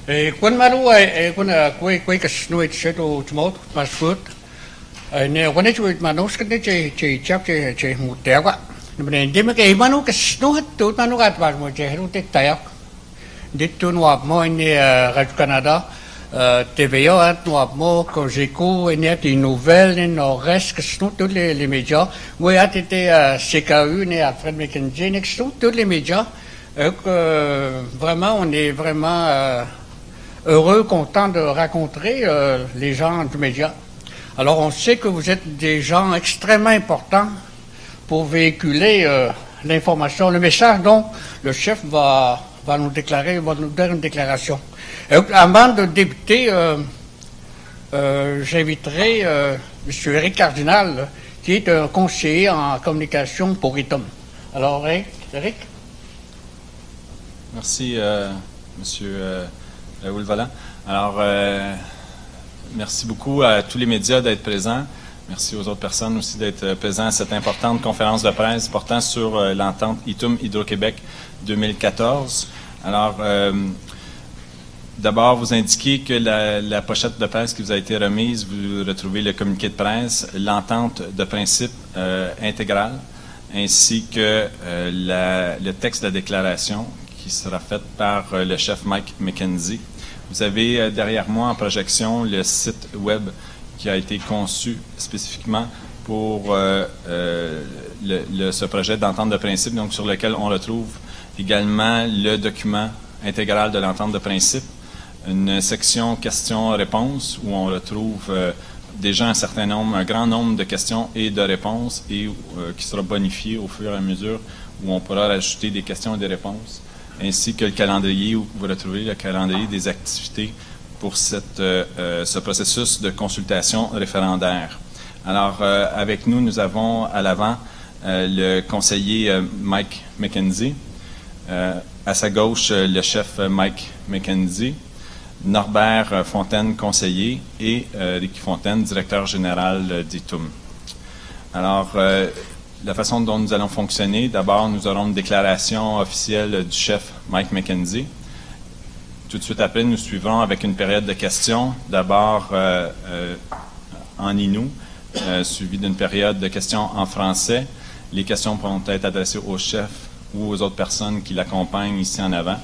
Kun malu kun kui kasnuit seto tmot masfut. Ne kun itu manus kan ce chap ce mutewa. Ne dia ke manu kasnu tu manu kat pas mo ce ru tek tayak. Ditun wap mo ini Radio Canada. TVA, Noirmont, Cogeco, il y a des nouvelles, il reste que sinon tous les médias. Moi, il y a été CKU, il y a Alfred McKenzie, il y a tous les médias. Vraiment, on est vraiment heureux, content de rencontrer les gens du média. Alors, on sait que vous êtes des gens extrêmement importants pour véhiculer l'information, le message dont le chef va nous déclarer, va nous donner une déclaration. Avant de débuter, j'inviterai M. Eric Cardinal, qui est un conseiller en communication pour ITOM. Alors, Eric. Merci, M. Raoul Vallant. Alors, merci beaucoup à tous les médias d'être présents. Merci aux autres personnes aussi d'être présents à cette importante conférence de presse portant sur l'entente ITOM Hydro-Québec 2014. Alors, d'abord, vous indiquez que la pochette de presse qui vous a été remise, vous retrouvez le communiqué de presse, l'entente de principe intégrale, ainsi que le texte de la déclaration qui sera fait par le chef Mike McKenzie. Vous avez derrière moi en projection le site web qui a été conçu spécifiquement pour ce projet d'entente de principe, donc sur lequel on retrouve également le document intégral de l'entente de principe, une section questions-réponses où on retrouve déjà un grand nombre de questions et de réponses et qui sera bonifié au fur et à mesure où on pourra rajouter des questions et des réponses, ainsi que le calendrier où vous retrouvez le calendrier des activités pour ce processus de consultation référendaire. Alors, avec nous, nous avons à l'avant le conseiller Mike McKenzie, à sa gauche, le chef Mike McKenzie, Norbert Fontaine, conseiller, et Ricky Fontaine, directeur général d'ITOM. Alors, la façon dont nous allons fonctionner, d'abord, nous aurons une déclaration officielle du chef Mike McKenzie. Tout de suite après, nous suivrons avec une période de questions, d'abord en Innu, suivi d'une période de questions en français. Les questions pourront être adressées au chef ou aux autres personnes qui l'accompagnent ici en avant.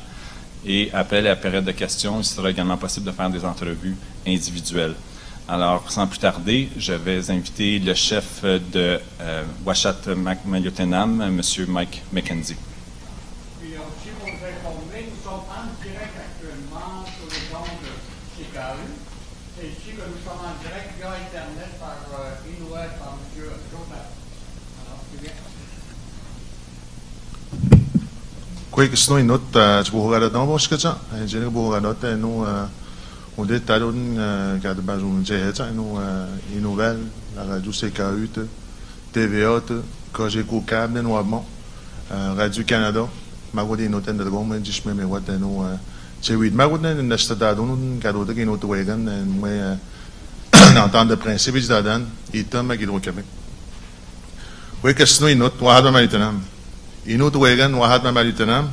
Et après la période de questions, il sera également possible de faire des entrevues individuelles. Alors, sans plus tarder, je vais inviter le chef de Ouachata-Maliotenam, M. Mike McKenzie. Puis aussi, pour vous informer, nous sommes en direct actuellement sur les ondes CKU, ainsi que nous sommes en direct via Internet par Inuit, par M. Joseph. Alors, c'est bien. Quick snow inot chbuhara dan boshkacha jene buhara ta no on dit talon garde bazon jecha no nouvelle la radio CKU TVA Cogeco câble Noirmont Radio Canada magodi noten de gom jishme me wat no chewid magodne nesta dadon garode ki no twegan moi entente de principe dadan itam Hydro-Québec. Quick snow inot wahada malitanam Inut wegan wahat Maliotenam,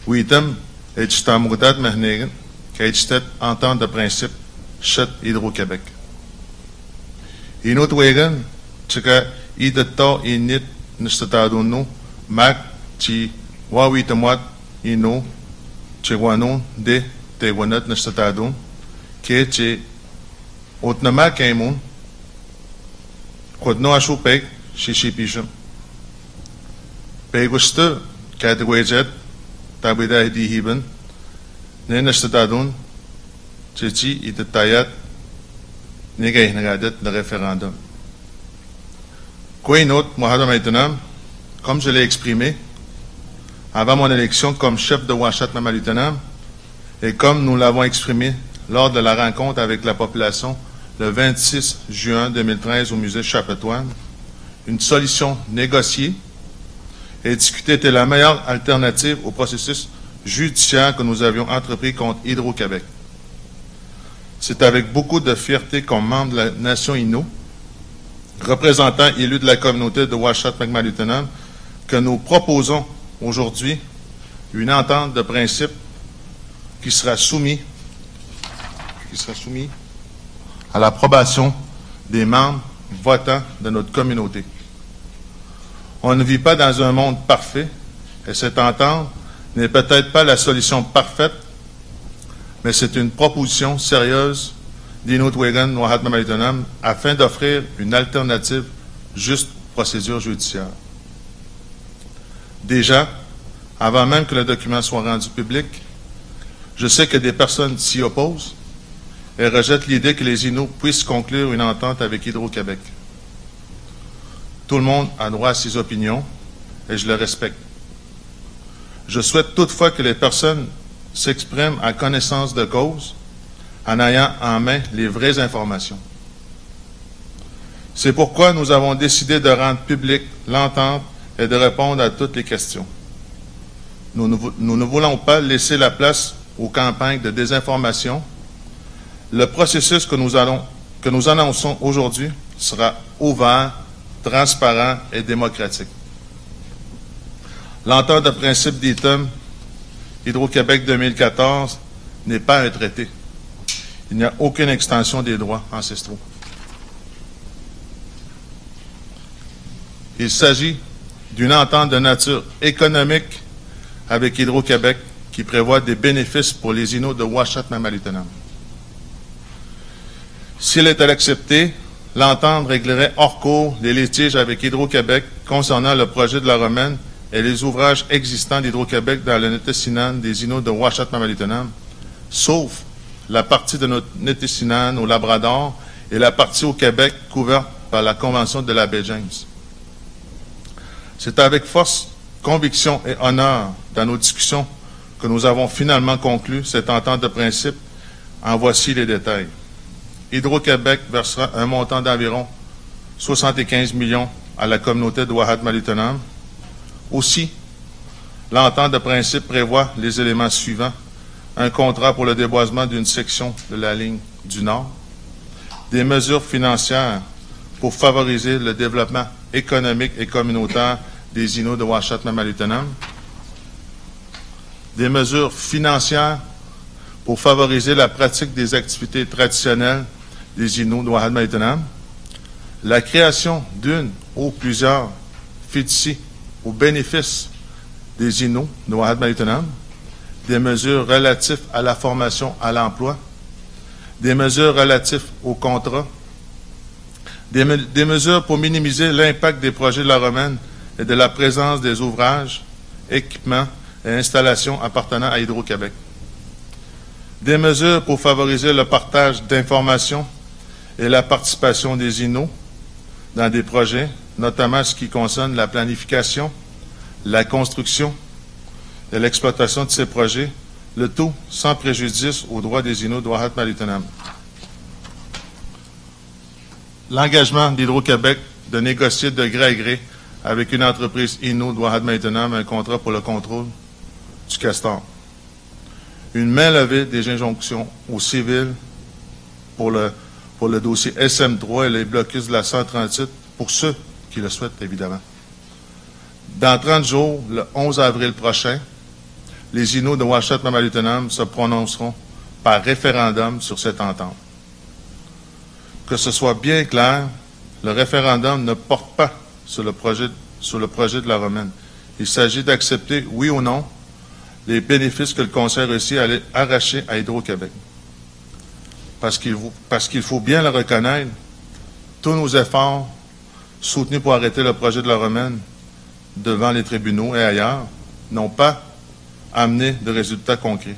Witam, et Stamugat Mahnegen, Kaitstet, entente de principe, Chet Hydro-Québec. Inut wegan, Tcheka, Idetta, Init, Nestataduno, Mac, Chi, Wawitamwat, Ino, Chewano, De, Tewanat, Nestatadun, Keche, Otnama Kaimun, Kodno Ashupek, Shishipisham. Peguste, Categoiset, Tabida Hiben, Nenestadun, Chichi, Itetayat, Negay Nagadet, le référendum. Quoi note, Mohamed Maïtenam, comme je l'ai exprimé, avant mon élection comme chef de Ouachata-Maliotenam, et comme nous l'avons exprimé lors de la rencontre avec la population le 26 juin 2013 au musée Chapetoine, une solution négociée et discuter était la meilleure alternative au processus judiciaire que nous avions entrepris contre Hydro-Québec. C'est avec beaucoup de fierté comme membre de la nation Innu, représentant élu de la communauté de Ouachata-Maliotenam, que nous proposons aujourd'hui une entente de principe qui sera soumise qui sera soumis à l'approbation des membres votants de notre communauté. On ne vit pas dans un monde parfait et cette entente n'est peut-être pas la solution parfaite, mais c'est une proposition sérieuse d'Inuit-Wehgan Nwahatma-Mallitonam afin d'offrir une alternative juste procédure judiciaire. Déjà, avant même que le document soit rendu public, je sais que des personnes s'y opposent et rejettent l'idée que les Inuits puissent conclure une entente avec Hydro-Québec. Tout le monde a droit à ses opinions et je le respecte. Je souhaite toutefois que les personnes s'expriment à connaissance de cause en ayant en main les vraies informations. C'est pourquoi nous avons décidé de rendre publique l'entente et de répondre à toutes les questions. Nous ne voulons pas laisser la place aux campagnes de désinformation. Le processus que nous annonçons aujourd'hui sera ouvert, transparent et démocratique. L'entente de principe d'ITEM Hydro-Québec 2014 n'est pas un traité. Il n'y a aucune extension des droits ancestraux. Il s'agit d'une entente de nature économique avec Hydro-Québec qui prévoit des bénéfices pour les Inuits de Uashat-Mallitonam. S'il était accepté, l'entente réglerait hors cours les litiges avec Hydro-Québec concernant le projet de la Romaine et les ouvrages existants d'Hydro-Québec dans le Nitessinan des Inuits de Uashat-Mallitonam, sauf la partie de notre Nitessinan au Labrador et la partie au Québec couverte par la Convention de la baie James. C'est avec force, conviction et honneur dans nos discussions que nous avons finalement conclu cette entente de principe. En voici les détails. Hydro-Québec versera un montant d'environ 75 millions à la communauté de Uashat-Mallitonam. Aussi, l'entente de principe prévoit les éléments suivants. Un contrat pour le déboisement d'une section de la ligne du Nord, des mesures financières pour favoriser le développement économique et communautaire des Inuits de Uashat-Mallitonam, des mesures financières pour favoriser la pratique des activités traditionnelles des Inuits de Uashat-Mallitonam, la création d'une ou plusieurs fiducies au bénéfice des Inuits de Uashat-Mallitonam, des mesures relatives à la formation à l'emploi, des mesures relatives au contrat, des mesures pour minimiser l'impact des projets de la Romaine et de la présence des ouvrages, équipements et installations appartenant à Hydro-Québec. Des mesures pour favoriser le partage d'informations et la participation des Inuits dans des projets, notamment ce qui concerne la planification, la construction et l'exploitation de ces projets, le tout sans préjudice aux droits des Inuits de Uashat-Mallitonam. L'engagement d'Hydro-Québec de négocier de gré à gré avec une entreprise Inuit de Uashat-Mallitonam un contrat pour le contrôle du castor. Une main levée des injonctions aux civils pour le dossier SM3 et les blocus de la 138 pour ceux qui le souhaitent, évidemment. Dans 30 jours, le 11 avril prochain, les Inuits de Uashat-Mallitonam se prononceront par référendum sur cette entente. Que ce soit bien clair, le référendum ne porte pas sur le projet de la Romaine. Il s'agit d'accepter, oui ou non, les bénéfices que le Conseil réussit à arracher à Hydro-Québec. Parce qu'il faut bien le reconnaître, tous nos efforts soutenus pour arrêter le projet de la Romaine devant les tribunaux et ailleurs n'ont pas amené de résultats concrets.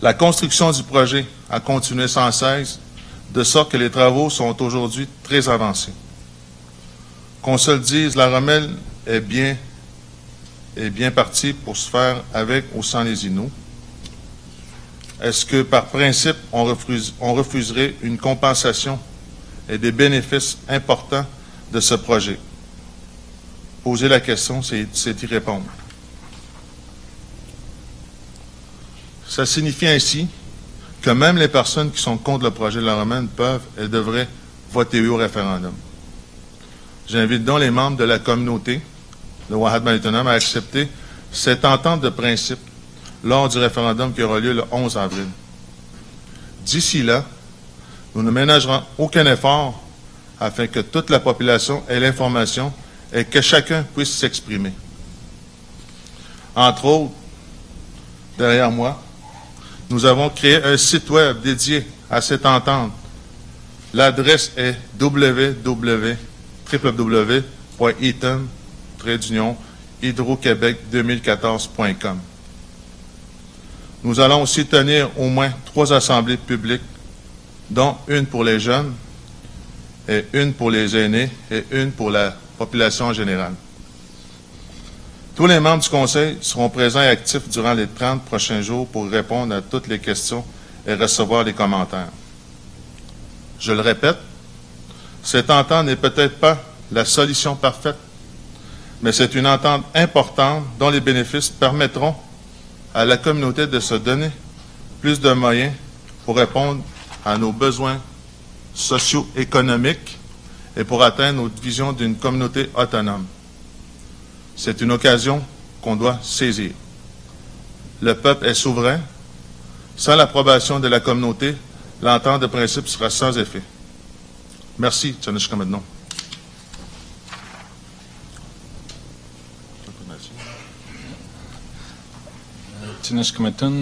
La construction du projet a continué sans cesse, de sorte que les travaux sont aujourd'hui très avancés. Qu'on se le dise, la Romaine est bien partie pour se faire avec ou sans les Inuits. Est-ce que, par principe, on refuserait une compensation et des bénéfices importants de ce projet? Poser la question, c'est y répondre. Ça signifie ainsi que même les personnes qui sont contre le projet de la Romaine peuvent et devraient voter oui au référendum. J'invite donc les membres de la communauté de Uashat-Mallitonam à accepter cette entente de principe lors du référendum qui aura lieu le 11 avril. D'ici là, nous ne ménagerons aucun effort afin que toute la population ait l'information et que chacun puisse s'exprimer. Entre autres, derrière moi, nous avons créé un site web dédié à cette entente. L'adresse est www.eaton-hydroquebec2014.com. Nous allons aussi tenir au moins 3 assemblées publiques, dont une pour les jeunes, et une pour les aînés, et une pour la population générale. Tous les membres du Conseil seront présents et actifs durant les 30 prochains jours pour répondre à toutes les questions et recevoir les commentaires. Je le répète, cette entente n'est peut-être pas la solution parfaite, mais c'est une entente importante dont les bénéfices permettront à la communauté de se donner plus de moyens pour répondre à nos besoins socio-économiques et pour atteindre notre vision d'une communauté autonome. C'est une occasion qu'on doit saisir. Le peuple est souverain. Sans l'approbation de la communauté, l'entente de principe sera sans effet. Merci, Tchanishka Mednon.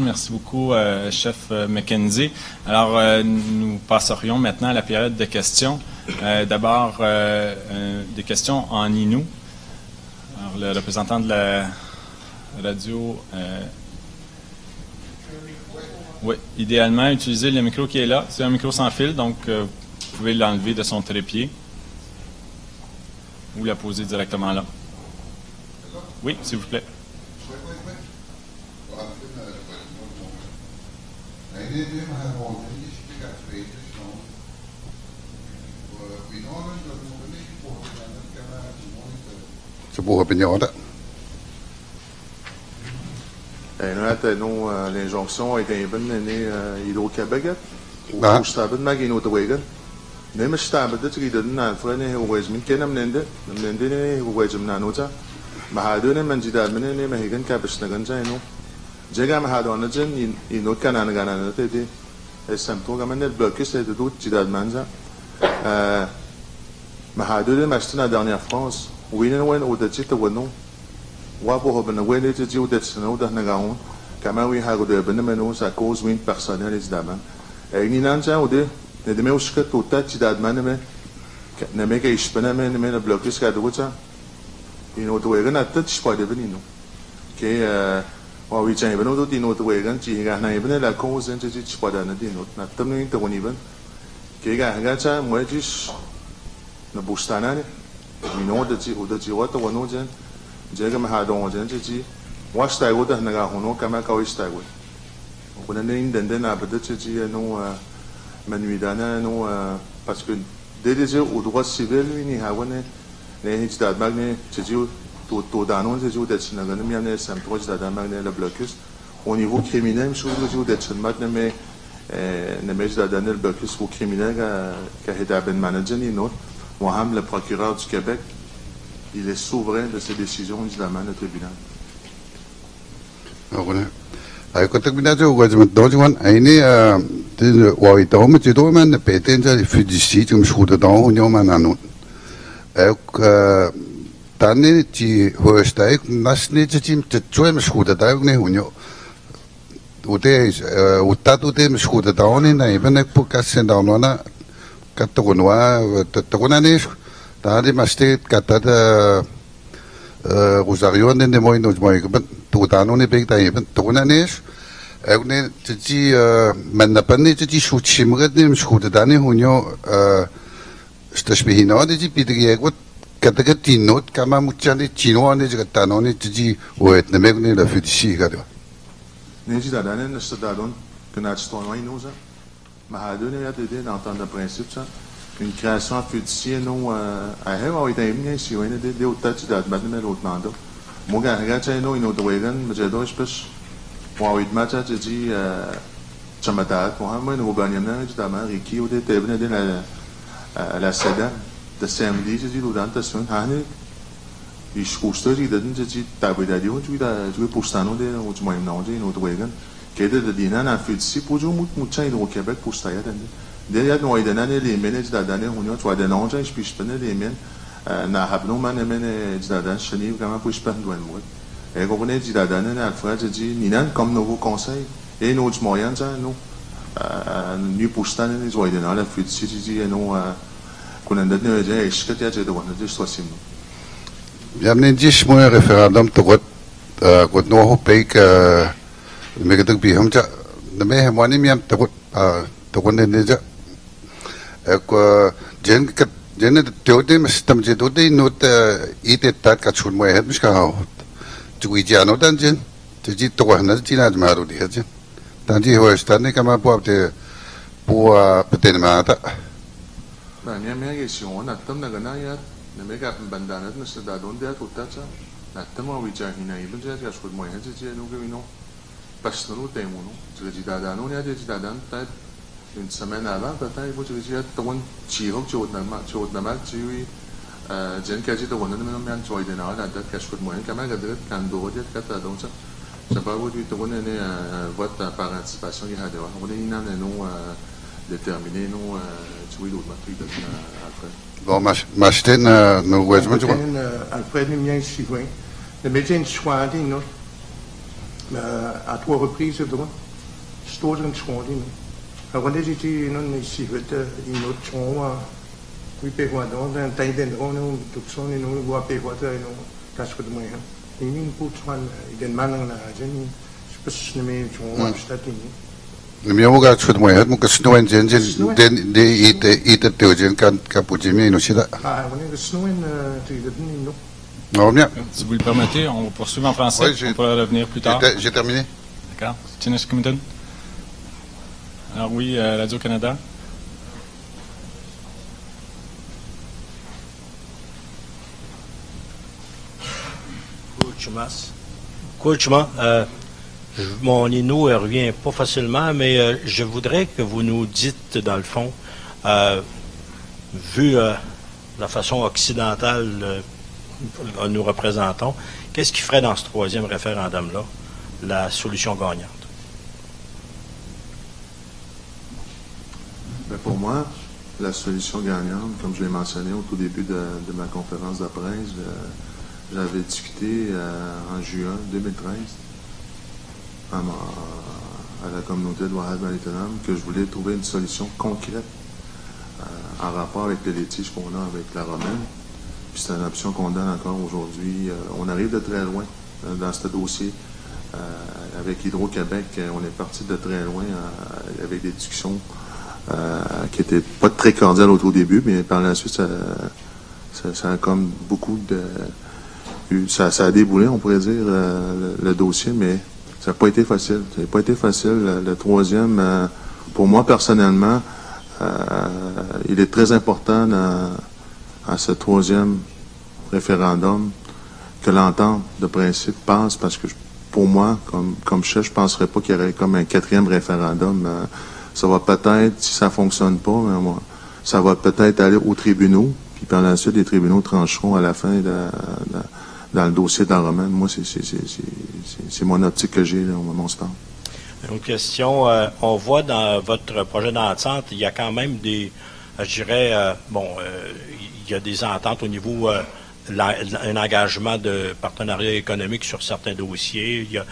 Merci beaucoup, chef McKenzie. Alors, nous passerions maintenant à la période de questions. D'abord, des questions en Innu. Alors, le représentant de la radio, oui, idéalement, utiliser le micro qui est là. C'est un micro sans fil, donc vous pouvez l'enlever de son trépied ou la poser directement là. Oui, s'il vous plaît. Sebuah penjara. L'injonction est Hydro-Québec. Ou staben mag in Ottawa. Nem staben dat rieden na frane hoes min kenam nende ne hoes na nota. Mahadone man jidad men ne mahigan ka besnagan zaino. Jega mahadone jen in not kanan ganan te samto gaman net blocus et tout jidad manza. Mahadone mastna dernière France. Winen wen o dat zit wono. Wabo hebben een wene te zien dat ze nou dat nagaon. Kama we hebben de benemeno sa cause win personnel is daban. En in aan zijn we de me uschat tot dat dat man me ne me ke ispena me ne blokjes gaat doen. In auto wegen dat het spade benino. Ke wa we zijn beno tot in auto wegen ji ga na even la cause en te spade na dino. Na tamno in te woni ben. Ke ga cha mo jis na bustana ne. Mino dat ji wat wono jen. Jega mahadong jen ji was ta go da naga hono kama ka wis ta go kuna ne indende na bada ji no manuidana no parce que déjà au droit civil ni hawane ne hit da magne ji to danon ji da tsina ne miane sam proche da magne le blocus au niveau criminel je trouve que d'être maintenant mais ne mais da le blocus au criminel ka heda ben manager ni no Moham le procureur du Québec. Il est souverain de ses décisions, évidemment, le tribunal. Ay kotak binajo gwajimat dojuan aini tin wai tawma jido man peten ja fudisi tum shuda daw hunyo mananun. Tani ji hoestai nasni jim tjoem shuda daw ne hunyo. Ude utat ude shuda daw ni na ibenek pukasen daw na katogonwa tagonanes. Tadi mesti kata da Rosario ne moi no moi ben tutano ne big dai ben tunanes ek ne ji men na pan ne ji shuchimgat ne shudani hunyo stashbihino de ji pidri ek wat kata ka tinot kama muchani chino ne ji tano ne ji oet ne meg ne la fudisi gado ne ji da ne sta don kana sto no inoza ma hadone ya de d'entendre le principe ça une création fiduciaire non à hewa ita imne si wena de utach da badme lotnando moga gacha no ino de wegan majedo spes wa wit macha ji chamatat mohammed hubanyana da ma riki ou de tebne de la seda de samedi ji durante son hani is kustori de ji tabida di ju da ju postano de u mai no ji no de wegan qui est de Dinan en fait ici, pour jouer mucha Hydro-Québec pour se tailler. Derrière nous, il y a des ménages d'Adane, on y a des noms, je puis je des ménages, n'a pas de ménages d'Adane, je n'ai vraiment pas de moi. Et quand on est d'Adane, Alfred, je dis, Ninan, comme nouveau conseil, et nous, du moyen, nous, nous poussons les oies la fuite ici, je dis, nous, qu'on a donné, je suis que tu as de voir, je suis aussi. Jamen dis mo referendum to got no ho pe ka me ka bi ham cha na me hem wani miam to ne ja ko jen to de stam je do de no ite tat ka chun mo het mis ka ha tu i ja no dan jen te ji to na ji na ma ro di ha jen dan ji ho sta ne ka ma po te po peten ma ta ba mia che si on atom na gana ya ne me ka bandana na se da donde a tutta cha na tamo wi ja hina i bunja ja skud mo hen je no ge no pas no te mo no je ji da no ne je ji da dan ta une semaine avant peut-être vous je ji ta won chi ho cho na ma ji wi jen ka ji ta won na me me an choi de na da ka skud mo hen ka ma ga de kan do je ka ta don cha ça pas vous ta won ne vote par anticipation il y a de on est ina no déterminé no tu wi l'autre ma après. Bon, ma sten no wes mo jo. Alfred Mien Sylvain. Le médecin soigné, non? À 3 reprises, droit. Stolen soigné. Alors, on a dit, non, ici, une autre chambre. Oui, puis quoi, donc, un taille d'endroit, nous, tout ça, nous, voit, puis quoi, nous, casse de moi. Il y a une poutre, il y a une main dans la jeune. Je peux se nommer, tu vois, je t'attends. Mi mo ga chud mo het mo ka snowen jen den de ite te jen kan ka pu jimi no sida. Ah, on est le snowen tu de non. Non bien. Si vous le permettez, on va poursuivre en français. Oui, on pourra revenir plus tard. J'ai terminé. D'accord. Tinesh Committee. Alors oui, Radio-Canada. Coachman, mon Inou revient pas facilement, mais je voudrais que vous nous dites, dans le fond, vu la façon occidentale nous représentons, qu'est-ce qui ferait dans ce troisième référendum-là la solution gagnante? Ben pour moi, la solution gagnante, comme je l'ai mentionné au tout début de ma conférence de presse, j'avais discuté en juin 2013 à la communauté de Ouahad-Malitenam que je voulais trouver une solution concrète en rapport avec le litige qu'on a avec la Romaine. Puis c'est une option qu'on donne encore aujourd'hui. On arrive de très loin dans ce dossier. Avec Hydro-Québec, on est parti de très loin avec des discussions qui n'étaient pas très cordiales au tout début, mais par la suite, ça a comme beaucoup de... Ça a déboulé, on pourrait dire, le dossier, mais ça n'a pas été facile. Ça n'a pas été facile. Le troisième, pour moi, personnellement, il est très important à ce troisième référendum que l'entente de principe passe, parce que pour moi, comme chef, je ne penserais pas qu'il y aurait comme un quatrième référendum. Ça va peut-être, si ça ne fonctionne pas, ça va peut-être aller aux tribunaux, puis par la suite, les tribunaux trancheront à la fin dans le dossier de la Romaine. Moi, c'est mon optique que j'ai, mon stand. Une question, on voit dans votre projet d'entente, il y a quand même des, je dirais, il y a des ententes au niveau, un engagement de partenariat économique sur certains dossiers, il y a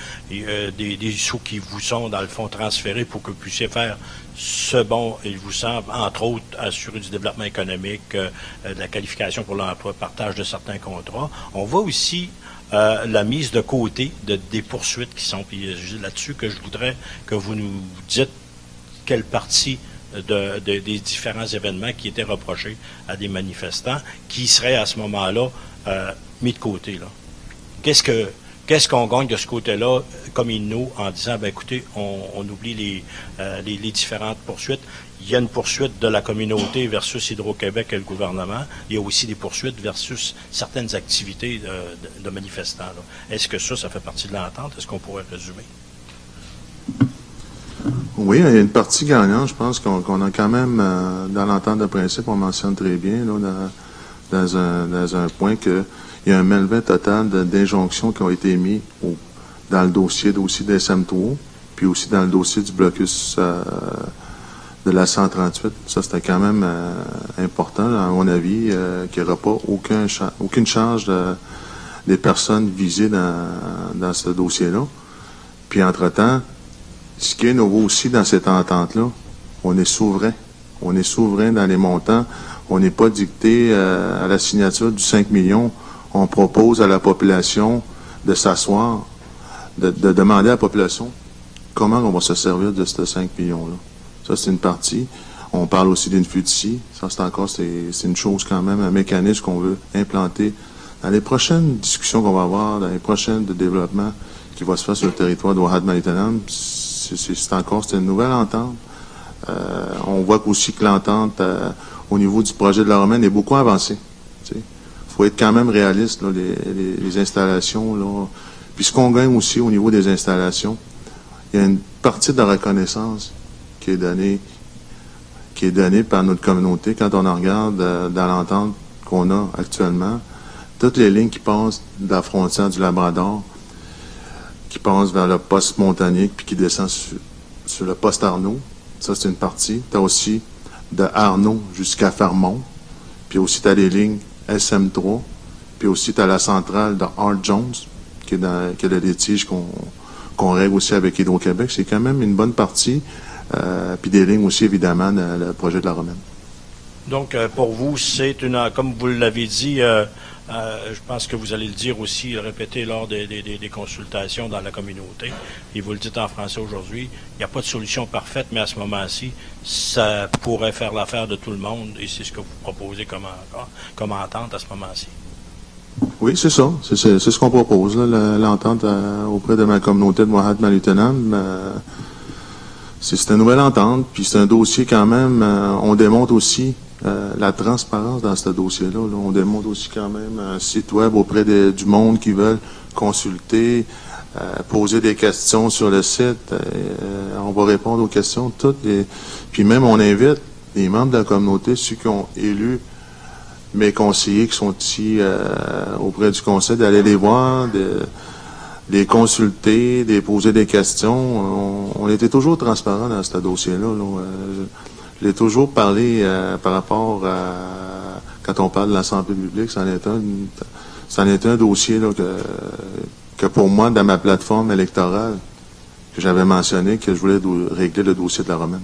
des sous qui vous sont, dans le fond, transférés pour que vous puissiez faire ce bon, il vous semble, entre autres, assurer du développement économique, de la qualification pour l'emploi, partage de certains contrats. On voit aussi la mise de côté des poursuites qui sont, puis là-dessus que je voudrais que vous nous dites quelle partie des différents événements qui étaient reprochés à des manifestants qui seraient à ce moment-là mis de côté, là. Qu'est-ce qu'on gagne de ce côté-là, comme Inno, en disant, ben écoutez, on oublie les différentes poursuites. Il y a une poursuite de la communauté versus Hydro-Québec et le gouvernement. Il y a aussi des poursuites versus certaines activités de manifestants. Est-ce que ça fait partie de l'entente? Est-ce qu'on pourrait résumer? Oui, il y a une partie gagnante. Je pense qu'on a quand même, dans l'entente de principe, on mentionne très bien, là, dans un point que il y a un relevé total d'injonctions qui ont été mis dans le dossier des SM3. puis aussi dans le dossier du blocus de la 138. Ça, c'était quand même important, à mon avis, qu'il n'y aura pas aucune charge des personnes visées dans ce dossier-là. Puis, entre-temps, ce qui est nouveau aussi dans cette entente-là, on est souverain. On est souverain dans les montants. On n'est pas dicté à la signature du 5 millions. On propose à la population de s'asseoir, de demander à la population comment on va se servir de ces 5 millions-là. Ça, c'est une partie. On parle aussi d'une fiducie. Ça, c'est une chose quand même, un mécanisme qu'on veut implanter dans les prochaines discussions qu'on va avoir, dans les prochaines de développement qui va se faire sur le territoire d'Ouahad-Malitenam. C'est une nouvelle entente. On voit aussi que l'entente au niveau du projet de la Romaine est beaucoup avancée. Il faut être quand même réaliste, là, les installations. Là. Puis ce qu'on gagne aussi au niveau des installations, il y a une partie de la reconnaissance qui est donnée par notre communauté quand on en regarde dans l'entente qu'on a actuellement. Toutes les lignes qui passent de la frontière du Labrador, qui passent vers le poste Montagnier, puis qui descendent sur le poste Arnaud. Ça, c'est une partie. Tu as aussi de Arnaud jusqu'à Fermont. Puis aussi, tu as les lignes SM3. Puis aussi, tu as la centrale de Hart Jones, qui est le litige qu'on règle aussi avec Hydro-Québec. C'est quand même une bonne partie. Puis des lignes aussi, évidemment, dans le projet de la Romaine. Donc, pour vous, c'est comme vous l'avez dit, je pense que vous allez le dire aussi, le répéter lors des consultations dans la communauté, et vous le dites en français aujourd'hui, il n'y a pas de solution parfaite, mais à ce moment-ci, ça pourrait faire l'affaire de tout le monde, et c'est ce que vous proposez comme entente à ce moment-ci. Oui, c'est ça. C'est ce qu'on propose, l'entente auprès de ma communauté de Ouahad-Malitenam. C'est une nouvelle entente, puis c'est un dossier quand même, on démontre aussi la transparence dans ce dossier-là. Là. On démontre aussi quand même un site web auprès du monde qui veulent consulter, poser des questions sur le site. On va répondre aux questions toutes. Puis même, on invite les membres de la communauté, ceux qui ont élu mes conseillers qui sont ici auprès du conseil, d'aller les voir, de les consulter, de poser des questions. On était toujours transparent dans ce dossier-là. Là. Je l'ai toujours parlé par rapport à quand on parle de la santé publique, c'en est un dossier là, que pour moi, dans ma plateforme électorale, que j'avais mentionné, que je voulais régler le dossier de la Romaine.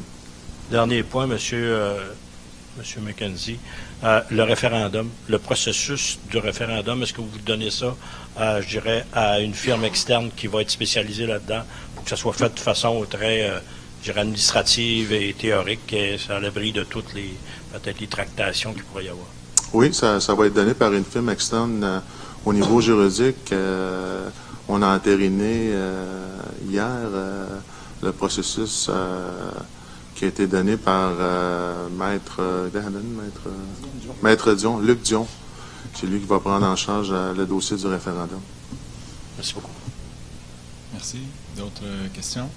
Dernier point, Monsieur McKenzie, le référendum, le processus du référendum, est-ce que vous donnez ça, je dirais, à une firme externe qui va être spécialisée là-dedans pour que ça soit fait de façon très, je dirais, administrative et théorique, et à l'abri de toutes peut-être les tractations qu'il pourrait y avoir? Oui, ça va être donné par une firme externe au niveau juridique. On a entériné hier le processus qui a été donné par Maître Dion, Luc Dion. C'est lui qui va prendre en charge le dossier du référendum. Merci beaucoup. Merci. D'autres questions?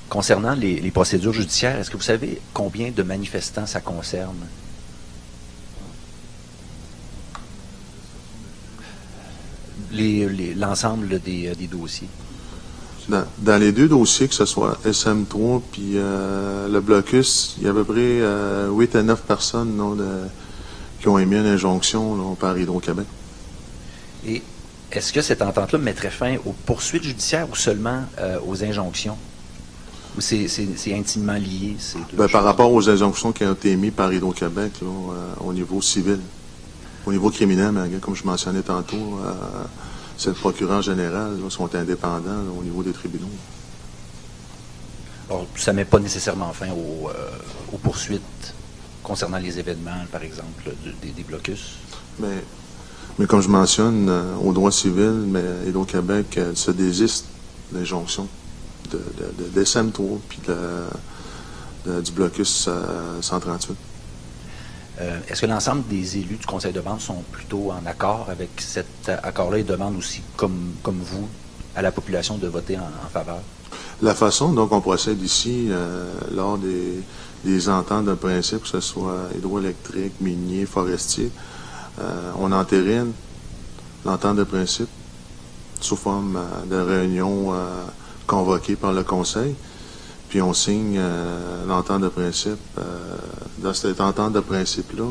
Concernant les procédures judiciaires, est-ce que vous savez combien de manifestants ça concerne? L'ensemble des dossiers. Dans les deux dossiers, que ce soit SM3 puis le blocus, il y a à peu près 8 à 9 personnes non, qui ont émis une injonction là, par Hydro-Québec. Et est-ce que cette entente-là mettrait fin aux poursuites judiciaires ou seulement aux injonctions? Ou c'est intimement lié? Par rapport aux injonctions qui ont été émises par Hydro-Québec au niveau civil. Au niveau criminel, comme je mentionnais tantôt, c'est le procureur général, là, sont indépendants là, au niveau des tribunaux. Alors, ça ne met pas nécessairement fin aux poursuites concernant les événements, par exemple, des blocus? Mais comme je mentionne, au droit civil, Hydro-Québec se désiste de l'injonction de SM3 puis du blocus 138. Est-ce que l'ensemble des élus du conseil de vente sont plutôt en accord avec cet accord-là et demandent aussi, comme vous, à la population de voter en faveur? La façon dont on procède ici, lors des ententes de principe, que ce soit hydroélectrique, minier, forestier, on entérine l'entente de principe sous forme de réunion convoquée par le conseil, puis on signe l'entente de principe. Dans cette entente de principe-là,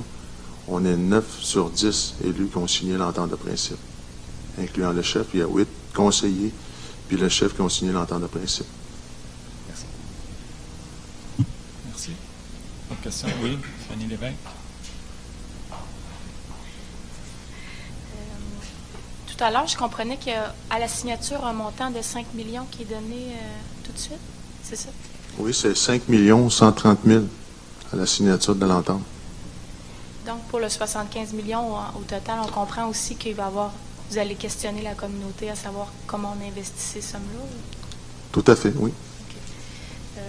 on est 9 sur 10 élus qui ont signé l'entente de principe, incluant le chef. Il y a 8 conseillers, puis le chef qui ont signé l'entente de principe. Merci. Merci. Autre question? Oui, Fanny Lévesque. Tout à l'heure, je comprenais qu'à la signature, un montant de 5 millions qui est donné tout de suite. C'est ça? Oui, c'est 5 130 000 à la signature de l'entente. Donc, pour le 75 millions au total, on comprend aussi qu'il va y avoir, vous allez questionner la communauté à savoir comment on investit ces sommes-là? Tout à fait, oui. Okay.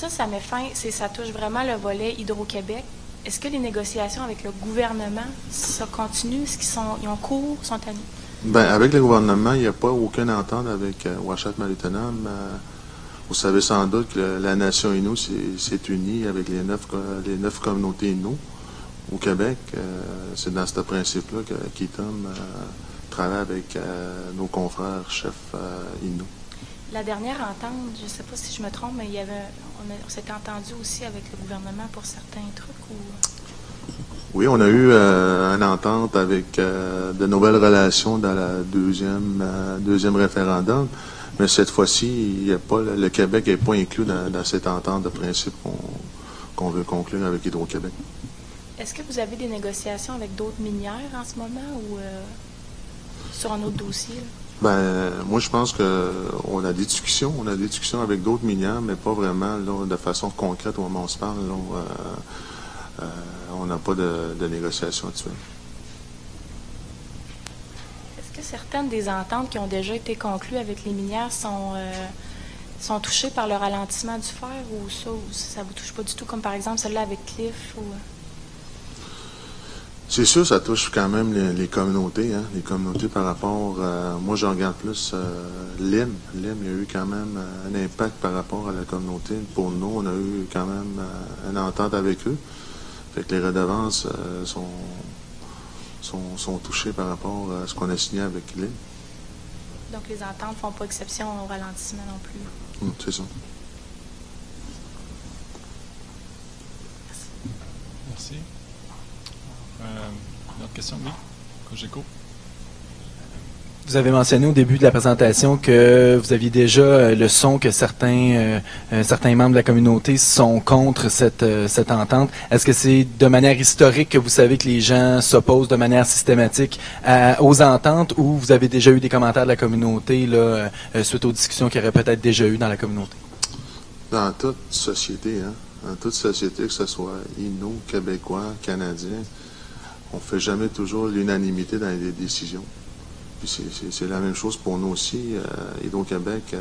Ça met fin, ça touche vraiment le volet Hydro-Québec. Est-ce que les négociations avec le gouvernement, ça continue? Est-ce qu'ils ont cours, sont annulés? Bien, avec le gouvernement, il n'y a pas aucune entente avec Ouachette-Maluttenam. Vous savez sans doute que la nation Innu s'est unie avec les 9 communautés Innu au Québec. C'est dans ce principe-là que Kitom travaille avec nos confrères chefs Innu. La dernière entente, je ne sais pas si je me trompe, mais on s'était entendu aussi avec le gouvernement pour certains trucs ou... Oui, on a eu une entente avec de nouvelles relations dans la deuxième référendum, mais cette fois-ci, le Québec n'est pas inclus dans cette entente de principe qu'on veut conclure avec Hydro-Québec. Est-ce que vous avez des négociations avec d'autres minières en ce moment ou sur un autre dossier? Là? Ben, moi, je pense qu'on a des discussions. On a des discussions avec d'autres minières, mais pas vraiment là, de façon concrète au moment où on se parle. Là, on n'a pas de négociations actuelles. Est-ce que certaines des ententes qui ont déjà été conclues avec les minières sont touchées par le ralentissement du fer ou ça ne vous touche pas du tout, comme par exemple celle-là avec Cliff? C'est sûr, ça touche quand même les communautés, hein, les communautés par rapport, moi je regarde plus l'IM. L'IM, il y a eu quand même un impact par rapport à la communauté. Pour nous, on a eu quand même une entente avec eux. Fait que les redevances sont touchées par rapport à ce qu'on a signé avec l'IM. Donc les ententes ne font pas exception au ralentissement non plus. C'est ça. Merci. Une autre question? Oui? Cogeco? Vous avez mentionné au début de la présentation que vous aviez déjà le son que certains membres de la communauté sont contre cette entente. Est-ce que c'est de manière historique que vous savez que les gens s'opposent de manière systématique aux ententes ou vous avez déjà eu des commentaires de la communauté là, suite aux discussions qu'il y aurait peut-être déjà eu dans la communauté? Dans toute société, hein, dans toute société, que ce soit Innu, Québécois, Canadiens, on ne fait jamais toujours l'unanimité dans les décisions. Puis c'est la même chose pour nous aussi. Hydro-Québec,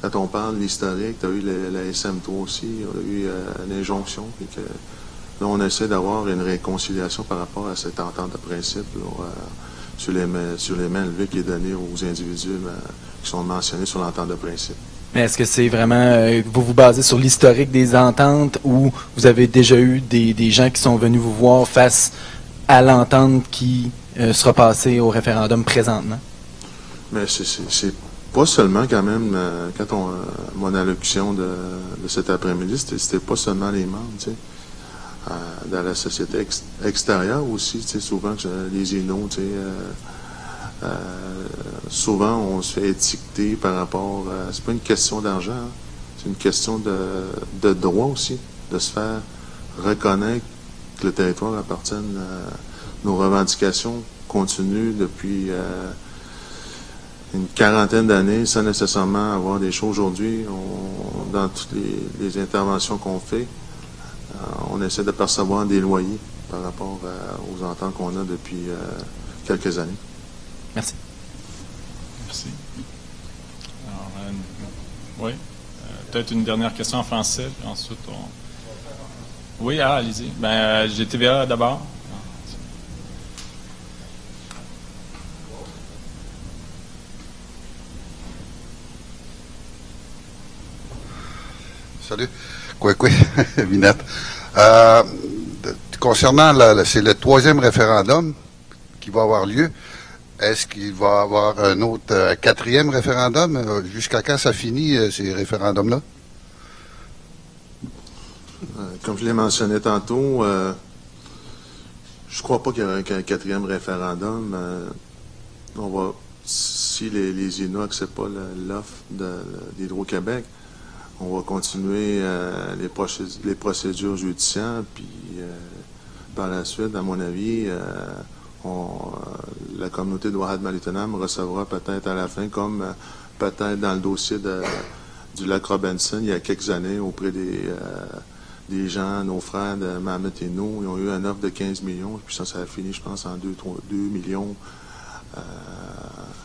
quand on parle de l'historique, tu as eu la SM3 aussi, on a eu l'injonction. Puis que, là, on essaie d'avoir une réconciliation par rapport à cette entente de principe là, sur les mains levées qui est donnée aux individus qui sont mentionnés sur l'entente de principe. Mais est-ce que c'est vraiment, vous vous basez sur l'historique des ententes ou vous avez déjà eu des gens qui sont venus vous voir face à l'entente qui sera passée au référendum présentement? Mais c'est pas seulement quand même, quand mon allocution de cet après-midi, c'était pas seulement les membres, tu sais. Dans la société extérieure aussi, tu sais, souvent les Innu, tu sais, souvent, on se fait étiqueter par rapport à... C'est pas une question d'argent, hein, c'est une question de droit aussi, de se faire reconnaître que le territoire appartienne à nos revendications continuent depuis une quarantaine d'années sans nécessairement avoir des choses aujourd'hui. Dans toutes les interventions qu'on fait, on essaie de percevoir des loyers par rapport aux ententes qu'on a depuis quelques années. Merci. Merci. Alors, oui. Peut-être une dernière question en français, puis ensuite on... Oui, allez-y. J'ai TVA d'abord. Salut. Quoi, Vinette. Concernant, c'est le 3e référendum qui va avoir lieu. Est-ce qu'il va y avoir un autre 4e référendum? Jusqu'à quand ça finit, ces référendums-là? Comme je l'ai mentionné tantôt, je crois pas qu'il y aura un 4e référendum. Si les INA n'acceptent pas l'offre d'Hydro-Québec, on va continuer les procédures judiciaires, puis par la suite, à mon avis, la communauté de Ouahad-Malitonam recevra peut-être à la fin, comme peut-être dans le dossier du lac Robinson, il y a quelques années, auprès des gens, nos frères de Mamet et nous, ils ont eu une offre de 15 millions, puis ça a fini, je pense, en 2 millions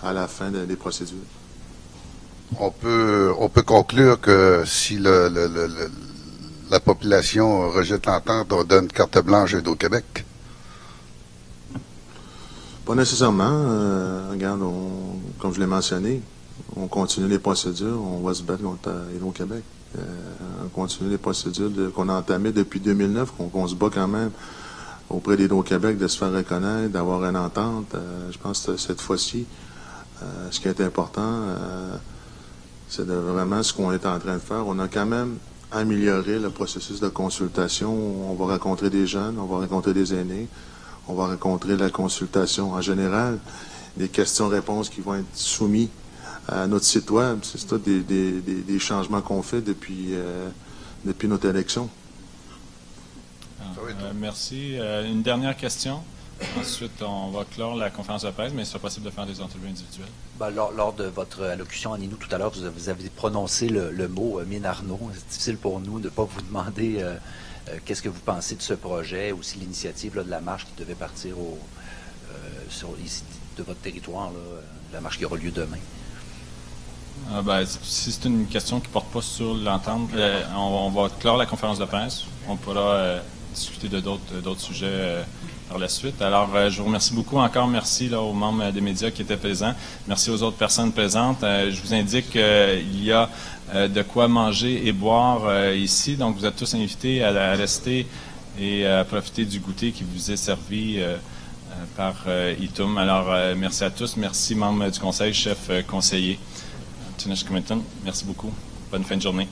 à la fin des procédures. On peut conclure que si la population rejette l'entente, on donne carte blanche à Hydro-Québec? Pas nécessairement. Regarde, comme je l'ai mentionné, on continue les procédures, on va se battre contre Hydro-Québec. On continue les procédures qu'on a entamées depuis 2009, qu'on se bat quand même auprès d'Hydro-Québec de se faire reconnaître, d'avoir une entente. Je pense que cette fois-ci, ce qui est important, c'est vraiment ce qu'on est en train de faire. On a quand même amélioré le processus de consultation. On va rencontrer des jeunes, on va rencontrer des aînés, on va rencontrer la consultation en général, des questions-réponses qui vont être soumises à notre site web. C'est tout des changements qu'on fait depuis notre élection. Merci. Une dernière question. Ensuite, on va clore la conférence de presse, mais il sera possible de faire des entrevues individuelles. Lors de votre allocution, Anienou, tout à l'heure, vous avez prononcé le mot mine Arnaud. C'est difficile pour nous de ne pas vous demander qu'est-ce que vous pensez de ce projet, aussi l'initiative de la marche qui devait partir ici, de votre territoire, la marche qui aura lieu demain. Si c'est une question qui ne porte pas sur l'entente, on va clore la conférence de presse. On pourra discuter de d'autres sujets par la suite. Alors, je vous remercie beaucoup encore. Merci aux membres des médias qui étaient présents. Merci aux autres personnes présentes. Je vous indique qu'il y a de quoi manger et boire ici. Donc, vous êtes tous invités à rester et à profiter du goûter qui vous est servi par ITUM. Alors, merci à tous. Merci, membres du conseil, chef conseiller. Tinesh Committon, merci beaucoup. Bonne fin de journée.